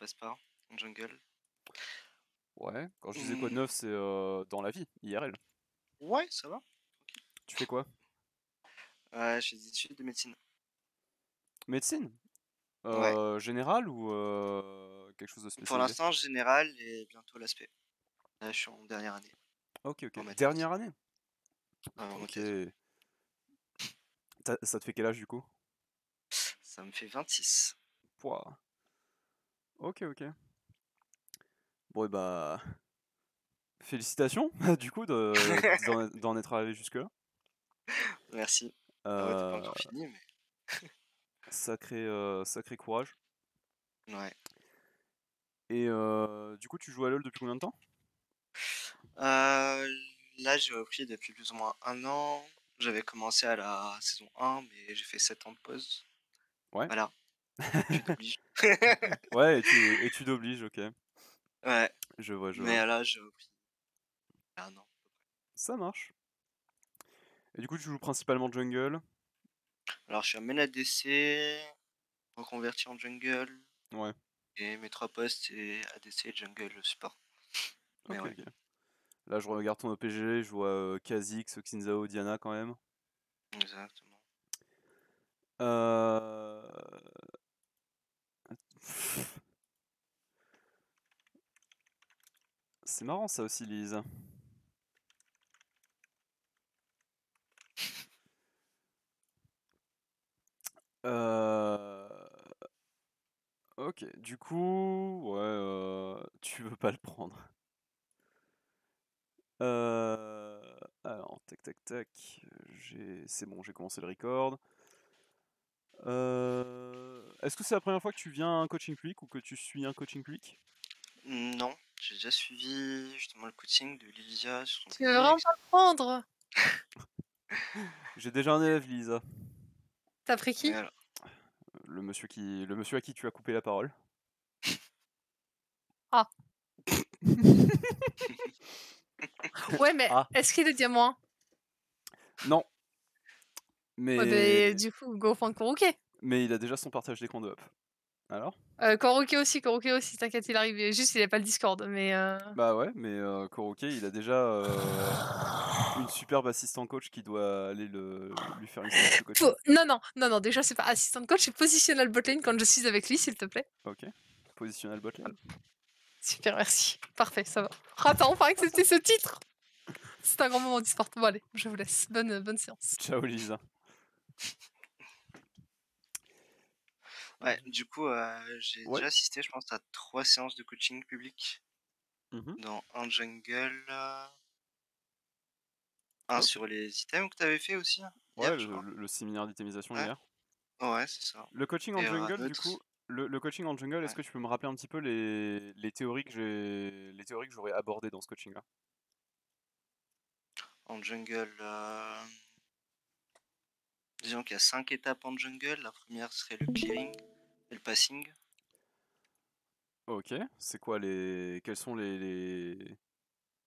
passe pas en jungle. Ouais, quand je disais quoi de Mmh, neuf, c'est dans la vie, IRL. ouais, ça va. Tu fais quoi? Je fais des études de médecine. Médecine? Ouais. Générale ou quelque chose de Pour spécialisé? l'instant, général et bientôt l'aspect. Là, je suis en dernière année, OK, OK. en ma thèse. Dernière année? En ma thèse, ouais. OK. Ça te fait quel âge du coup? Ça me fait 26. Pouah. OK, OK. Bon et bah, félicitations du coup d'en être arrivé jusque-là. Merci. Ah ouais, t'as pas encore Heu, fini, mais sacré courage ouais. et du coup tu joues à LoL depuis combien de temps? Là, j'ai repris depuis plus ou moins un an. J'avais commencé à la saison 1, mais j'ai fait 7 ans de pause. Ouais. Voilà, tu t'obliges. Ouais, et tu t'obliges, OK. Ouais, Je vois, je vois. mais là, j'ai repris il y a un an. Ça marche. Et du coup tu joues principalement jungle? Alors, je suis un main ADC, reconverti en jungle, Ouais. et mes 3 postes, c'est ADC, jungle, support. Mais OK, ouais, OK. Là, je regarde ton OPG, je vois Kha'Zix, Xin Diana quand même. exactement. Euh, C'est marrant ça aussi, Lise. Euh, Ok, du coup, ouais, tu veux pas le prendre. Alors, tac, tac, tac. C'est bon, j'ai commencé le record. Est-ce que c'est la première fois que tu viens à un coaching public ou que tu suis un coaching public? Non, j'ai déjà suivi justement le coaching de Lydia sur son Tu veux vraiment Kha'Zix. pas le prendre? J'ai déjà un élève, Lisa. T'as pris Et qui? voilà. Le monsieur à qui tu as coupé la parole. Ah. Ouais, mais Ah, est-ce qu'il est diamant 1? non, Ouais, mais bah, du coup, go prendre Koroké. mais il a déjà son partage d'écran de up. Alors? Koroké aussi, t'inquiète, il arrive. Juste, il a pas le Discord, mais Bah ouais, mais Koroké, il a déjà une superbe assistant coach qui doit aller lui faire une séance de coaching. Non, non, non, non, déjà, c'est pas assistant coach, c'est positional botlane quand je suis avec lui, s'il te plaît. Ok. Positionnel botlane. Super, merci. Parfait, ça va. Ah, t'as enfin accepté ce titre! C'est un grand moment d'e-sport. Bon, allez, je vous laisse. Bonne séance. Ciao Lisa. Ouais, du coup, j'ai Ouais. déjà assisté, je pense, à 3 séances de coaching public, Mhm. dans un jungle, un Ok. sur les items que t'avais fait aussi, hier, Ouais, je le, crois. le- le séminaire d'itémisation Ouais, hier. ouais, c'est ça. Le coaching en Et jungle, un du autre, coup, le coaching en jungle, est-ce ouais. que tu peux me rappeler un petit peu les théories que j'aurais abordées dans ce coaching-là? En jungle, disons qu'il y a 5 étapes en jungle. La première serait le clearing et le passing. Ok. C'est quoi quels sont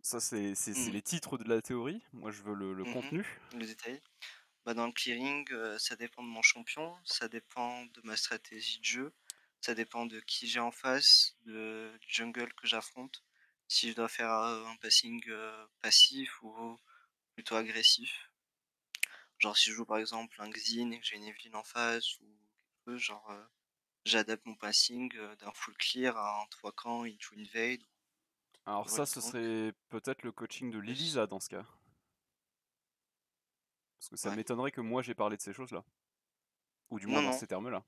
Ça, c'est Mmh. les titres de la théorie. Moi, je veux le Mmh. contenu. Les détails. Bah, dans le clearing, ça dépend de mon champion, ça dépend de ma stratégie de jeu, ça dépend de qui j'ai en face, du jungle que j'affronte. Si je dois faire, un passing, passif ou plutôt agressif. Genre si je joue par exemple un Xin et que j'ai une Evelynn en face ou quelque chose, genre, j'adapte mon passing, d'un full clear à un 3 camps into invade Alors ou wall ça, ce gank. serait peut-être le coaching de Yes. Lilisa dans ce cas. Parce que ça Ouais. m'étonnerait que moi j'ai parlé de ces choses-là. Ou du moins Non, dans non. ces termes-là.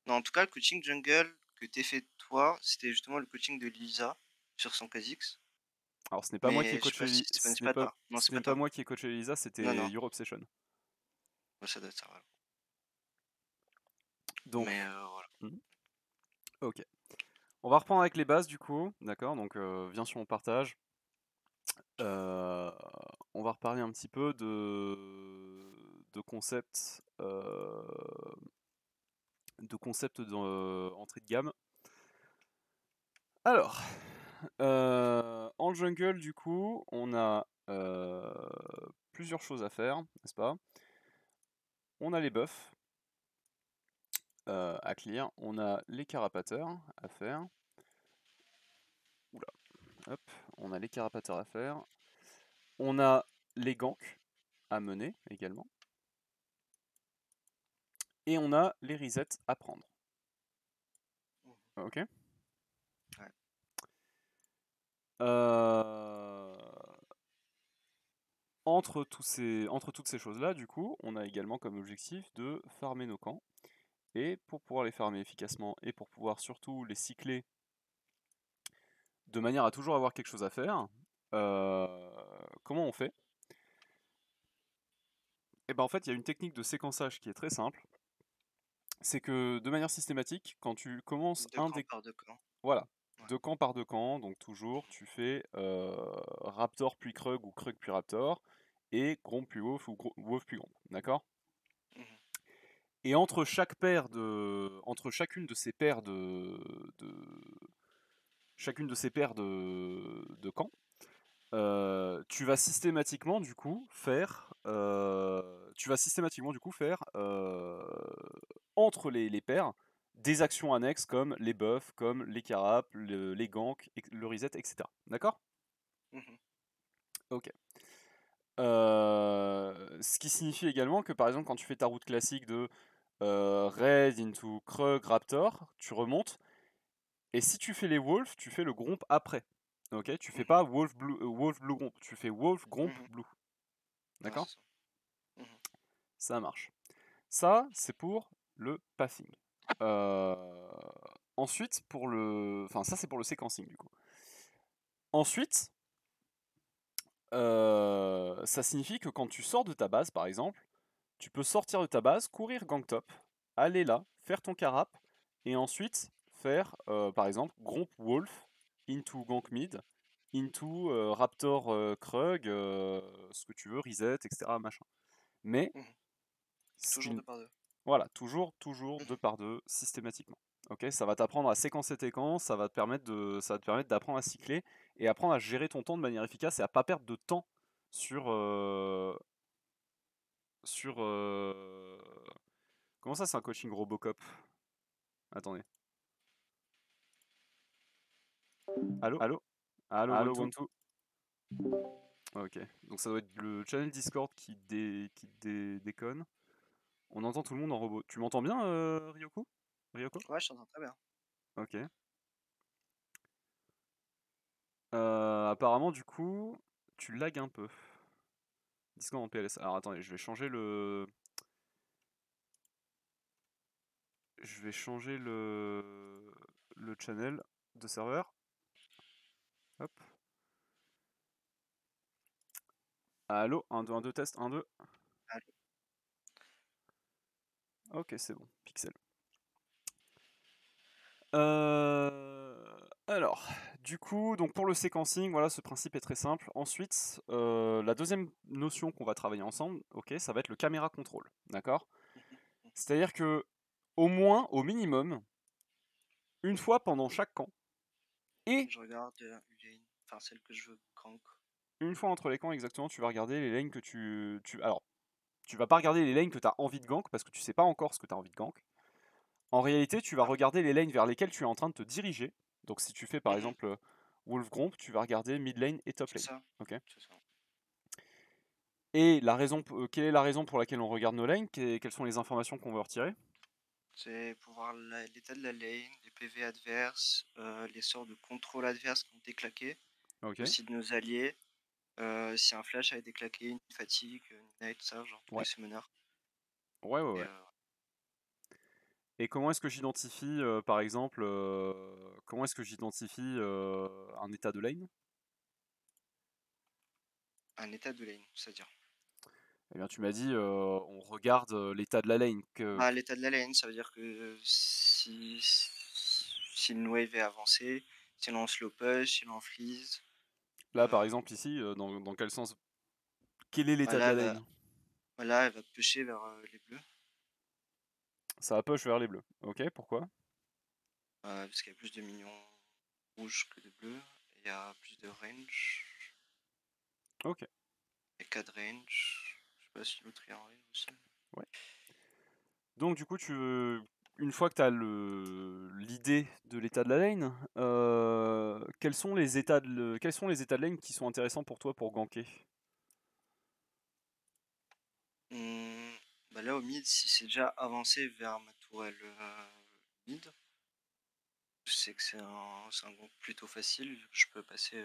Non, en tout cas, le coaching jungle que t'es fait toi, c'était justement le coaching de Lisa sur son Kha'Zix. Alors ce n'est pas moi qui ai Mais je sais pas coaché si c'est pas toi. Non, ce c'est n'est pas pas toi. moi qui ai coaché Lisa, Non, c'était non. Your Obsession. Ouais, ça doit être ça, voilà. Mais Donc, voilà. hmm, ok. On va reprendre avec les bases du coup, d'accord? Donc viens sur mon partage. Euh, on va reparler un petit peu de concepts, d'entrée de gamme. Alors, en jungle, du coup, on a plusieurs choses à faire, n'est-ce pas? On a les buffs. à clear. On a les carapateurs à faire. Oula, hop, on a les carapateurs à faire. On a les ganks à mener également. Et on a les resets à prendre. Ok. Ouais. Entre toutes ces choses-là, du coup, on a également comme objectif de farmer nos camps. Et pour pouvoir les farmer efficacement et pour pouvoir surtout les cycler de manière à toujours avoir quelque chose à faire, comment on fait? Et ben en fait, il y a une technique de séquençage qui est très simple. C'est que de manière systématique, quand tu commences De camp par de camp. Voilà, Ouais. 2 camps par 2 camps, donc toujours tu fais Raptor puis Krug ou Krug puis Raptor, et Gromp puis Wolf ou Wolf puis Gromp, d'accord? Mhm. Et entre chacune de ces paires de camps, tu vas systématiquement du coup faire entre les paires des actions annexes comme les buffs, comme les carapes, les ganks, le reset, etc. D'accord? Mhm. Ok. Ce qui signifie également que par exemple quand tu fais ta route classique de Raid into Krug Raptor, tu remontes, et si tu fais les Wolves, tu fais le Gromp après. Ok, tu fais Mhm. pas Wolf Blue Gromp, tu fais Wolf Gromp Mhm. Blue. Ouais, D'accord? c'est ça. Mhm. Ça marche. Ça, c'est pour le pathing. Ensuite, enfin ça c'est pour le sequencing du coup. Ensuite, ça signifie que quand tu sors de ta base, par exemple, tu peux sortir de ta base, courir gank top, aller là, faire ton carap, et ensuite faire, par exemple, Gromp Wolf into gank mid, into Raptor Krug, ce que tu veux, reset, etc. Machin. Mais, Mhm. ce Toujours qui- 2 par 2. voilà, toujours 2 Mhm. par 2, systématiquement. Ok, ça va t'apprendre à séquencer tes camps, ça va te permettre d'apprendre à cycler et apprendre à gérer ton temps de manière efficace et à pas perdre de temps sur sur comment ça c'est un coaching Robocop? Attendez. Allô? Allô? Allô, Allô, one one two. Ok, donc ça doit être le channel Discord qui déconne. On entend tout le monde en robot. Tu m'entends bien, Ryoko? Ryoko? Ouais, je t'entends très bien. Ok. Apparemment, du coup, tu lags un peu. Discord en PLS. Alors attendez, je vais changer le. Je vais changer le channel de serveur. Hop. Allô? 1, 2, 1, 2, test, 1, 2. Allô. Ok, c'est bon. Pixel. Alors, du coup, donc pour le sequencing, voilà, ce principe est très simple. Ensuite, la deuxième notion qu'on va travailler ensemble, ok, ça va être le caméra control, d'accord? C'est-à-dire que, au moins, au minimum, une fois pendant chaque camp, et Je regarde Ulaine, enfin celle que je veux gank. une fois entre les camps exactement, tu vas regarder les lanes que alors, tu vas pas regarder les lanes que tu as envie de gank, parce que tu sais pas encore ce que tu as envie de gank. En réalité, tu vas Ah. regarder les lanes vers lesquelles tu es en train de te diriger. Donc si tu fais par Mhm. exemple Wolf Gromp, tu vas regarder mid lane et top C'est lane. ça. Ok. C'est ça. Et quelle est la raison pour laquelle on regarde nos lanes? Quelles sont les informations qu'on veut retirer? C'est pour voir l'état de la lane, les PV adverses, les sorts de contrôle adverses qui ont été claqués, Ok. aussi de nos alliés, si un flash a été claqué, une fatigue, une night, ça, genre tous Ouais. les summoners. Ouais, ouais, Et, ouais. Et comment est-ce que j'identifie, par exemple, comment est-ce que j'identifie un état de lane? un état de lane, c'est-à-dire. Eh bien, tu m'as dit, on regarde l'état de la lane. Bah, l'état de la lane, ça veut dire que si une wave est avancée, si l'on slow push, si l'on freeze. Là, par exemple, ici, dans quel sens? Quel est l'état de Voilà, la lane? voilà, elle va pusher vers les bleus, Ça va push vers les bleus. Ok, pourquoi? parce qu'il y a plus de minions rouges que de bleus, il y a plus de range, Ok. il y a 4 range, je sais pas si l'autre est en range aussi. Ouais. Donc, du coup, une fois que tu as l'idée de l'état de la lane, quels sont les états de lane qui sont intéressants pour toi pour ganker? Bah là au mid, si c'est déjà avancé vers ma tourelle mid, je sais que c'est un gank plutôt facile, vu que je peux passer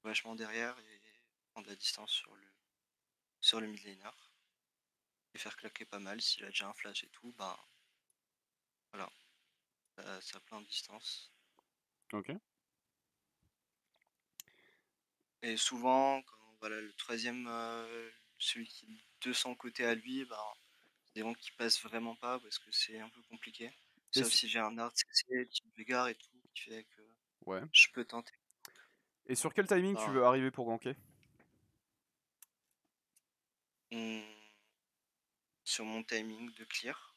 vachement derrière et prendre la distance sur le mid laner et faire claquer pas mal. S'il a déjà un flash et tout, bah voilà, ça a plein de distance. Ok. Et souvent, quand voilà, le troisième, celui qui est de son côté à lui, bah, c'est des rangs qui passent vraiment pas parce que c'est un peu compliqué. Et Sauf si j'ai un art CC, type Veigar et tout, qui fait que ouais. je peux tenter. Et sur quel timing tu Bah, veux arriver pour ganker? sur mon timing de clear.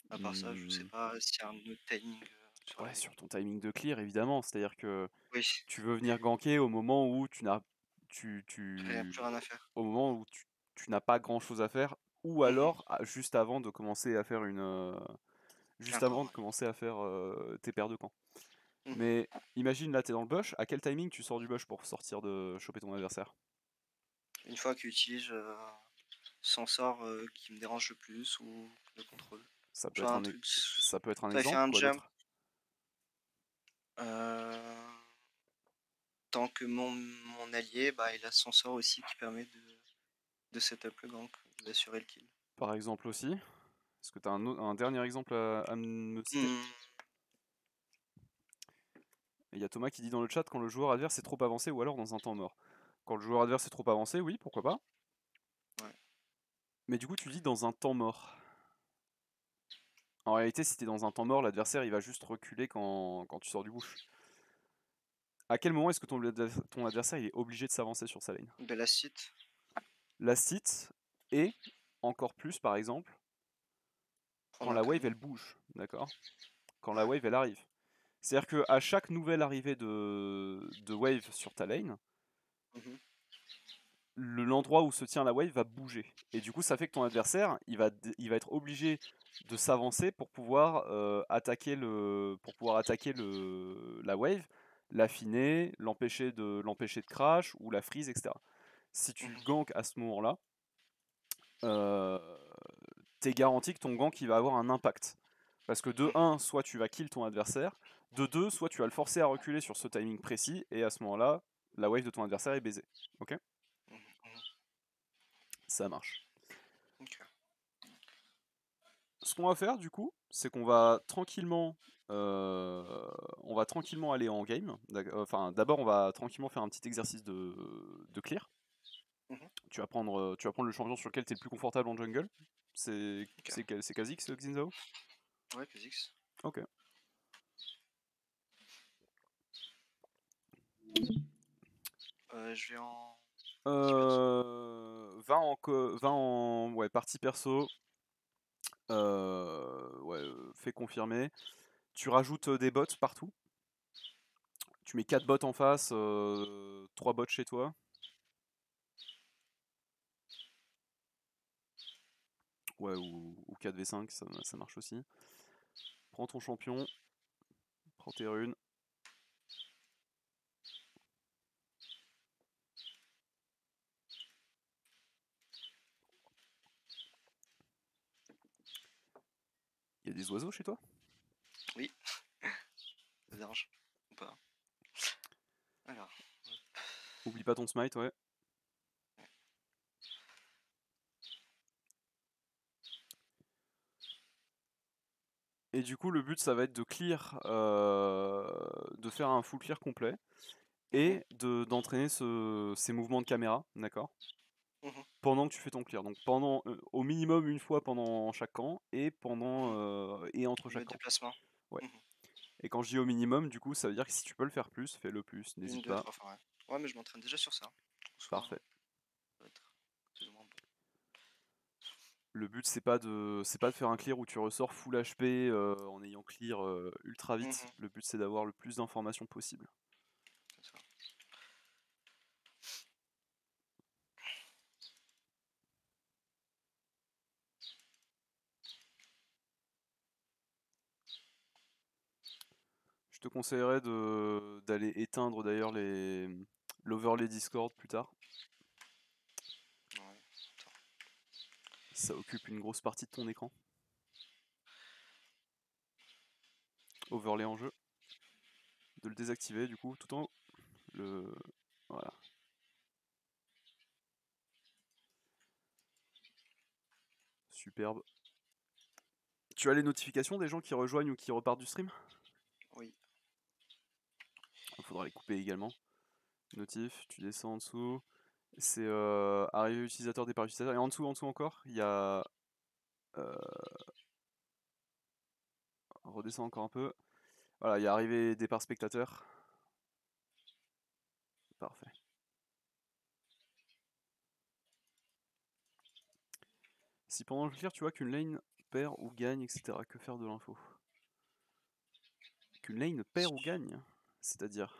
À part ça, je sais pas s'il y a un autre timing sur Ouais, la sur ton timing de clear, évidemment. C'est-à-dire que Oui, tu veux venir ganker au moment où tu n'as plus rien à faire. au moment où tu n'as pas grand-chose à faire, ou alors juste avant de commencer à faire juste Un camp, avant de ouais. commencer à faire tes paires de camps. Mhm. Mais imagine là, t'es dans le bush. À quel timing tu sors du bush pour sortir de choper ton adversaire? Une fois qu'il utilise son sort qui me dérange le plus ou le contrôle. Ça peut Soit être un un, truc. ça peut être un Soit il fait exemple, un quoi jump. d'autre? Tant que mon allié, bah, il a son sort aussi qui permet de setup le gank, d'assurer le kill. Par exemple aussi. Est-ce que tu as un dernier exemple à me citer? Il y a Thomas qui dit dans le chat quand le joueur adverse est trop avancé ou alors dans un temps mort. Quand le joueur adverse est trop avancé, oui, pourquoi pas. Ouais. Mais du coup, tu dis dans un temps mort. En réalité, si t'es dans un temps mort, l'adversaire il va juste reculer quand tu sors du bush. À quel moment est-ce que ton adversaire il est obligé de s'avancer sur sa lane? De la site. Last hit et encore plus par exemple quand Prendre un la wave timing. elle bouge, d'accord? Quand la Ouais. wave elle arrive. C'est-à-dire qu'à chaque nouvelle arrivée de wave sur ta lane, Mhm. l'endroit où se tient la wave va bouger. Et du coup, ça fait que ton adversaire, il va être obligé de s'avancer pour pouvoir attaquer la wave, l'affiner, l'empêcher de crash ou la freeze, etc. Si tu gank à ce moment-là, t'es garanti que ton gank il va avoir un impact. Parce que de 1, soit tu vas kill ton adversaire, de 2, soit tu vas le forcer à reculer sur ce timing précis, et à ce moment-là, la wave de ton adversaire est baisée. Ok? Ça marche. Okay. Ce qu'on va faire du coup, c'est qu'on va tranquillement, aller en game. Enfin, d'abord, on va tranquillement faire un petit exercice de clear. Tu vas prendre le champion sur lequel tu es le plus confortable en jungle. C'est Kha'Zix, Xin-Zhao? Ouais, Kha'Zix. Ok. Je vais en. Va en ouais, partie perso. Ouais, fais confirmer. Tu rajoutes des bots partout. Tu mets 4 bots en face, 3 bots chez toi. Ouais, ou 4v5, ça marche aussi. Prends ton champion. Prends tes runes. Il y a des oiseaux chez toi? Oui. Ça dérange ou pas? Alors. Oublie pas ton smite, ouais. Et du coup, le but, ça va être de clear, de faire un full clear complet et d'entraîner ces mouvements de caméra, d'accord? Pendant que tu fais ton clear. Donc au minimum une fois pendant chaque camp et et entre chaque Le camp. déplacement. Ouais. Et quand je dis au minimum, du coup, ça veut dire que si tu peux le faire plus, fais-le plus, Une, n'hésite deux, pas. trois fois, ouais. Ouais, mais je m'entraîne déjà sur ça. Parfait. Ça va être plus ou moins bon. Le but c'est pas de faire un clear où tu ressors full HP en ayant clear ultra vite. Le but c'est d'avoir le plus d'informations possible. C'est ça. te conseillerais d'aller éteindre d'ailleurs l'overlay Discord plus tard. Ouais. Ça occupe une grosse partie de ton écran. Overlay en jeu. De le désactiver du coup tout en haut. Voilà. Superbe. Tu as les notifications des gens qui rejoignent ou qui repartent du stream? Oui. Il faudra les couper également. Notif, tu descends en dessous. C'est arrivée utilisateur, départ utilisateur. Et en dessous encore, il y a... redescend encore un peu. Voilà, il y a arrivée, départ spectateur. Parfait. Si pendant le clear, tu vois qu'une lane perd ou gagne, etc., que faire de l'info? Qu'une lane perd ou gagne? C'est-à-dire...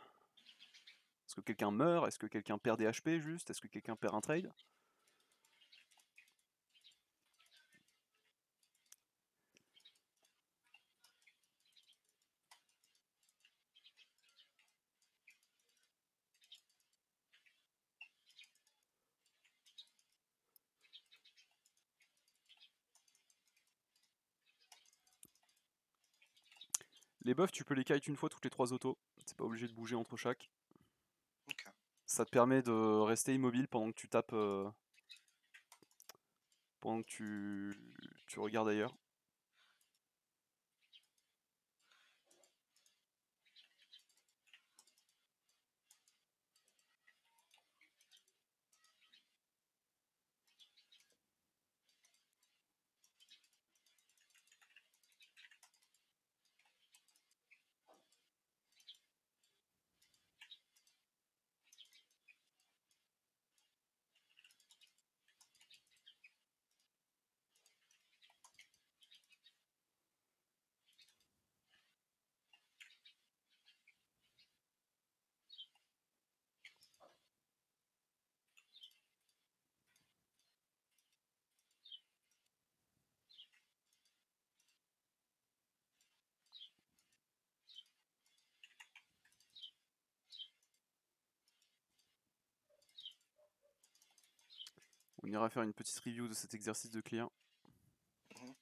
Est-ce que quelqu'un meurt? Est-ce que quelqu'un perd des HP juste? Est-ce que quelqu'un perd un trade? Les buffs, tu peux les kite une fois toutes les 3 autos. C'est pas obligé de bouger entre chaque. Ok. Ça te permet de rester immobile pendant que tu tapes... pendant que tu regardes ailleurs. On ira faire une petite review de cet exercice de clear. Mhm.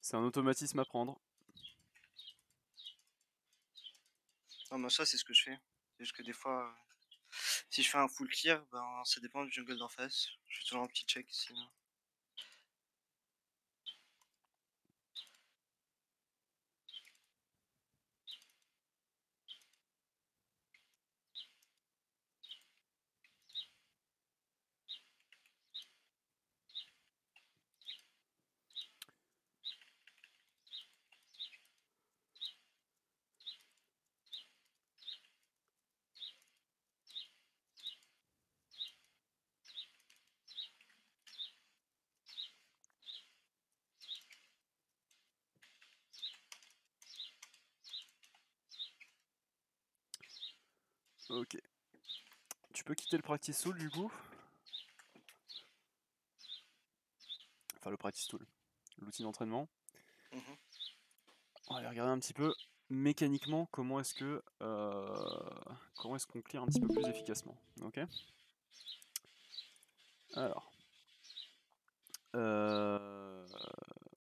C'est un automatisme à prendre. Non, mais ça, c'est ce que je fais. C'est juste que des fois, si je fais un full clear, ben, ça dépend du jungle d'en face. Je fais toujours un petit check ici. Ok. Tu peux quitter le practice tool du coup. Enfin le practice tool. L'outil d'entraînement. Mhm. On va aller regarder un petit peu mécaniquement comment est-ce qu'on clear un petit peu plus efficacement. Ok. Alors.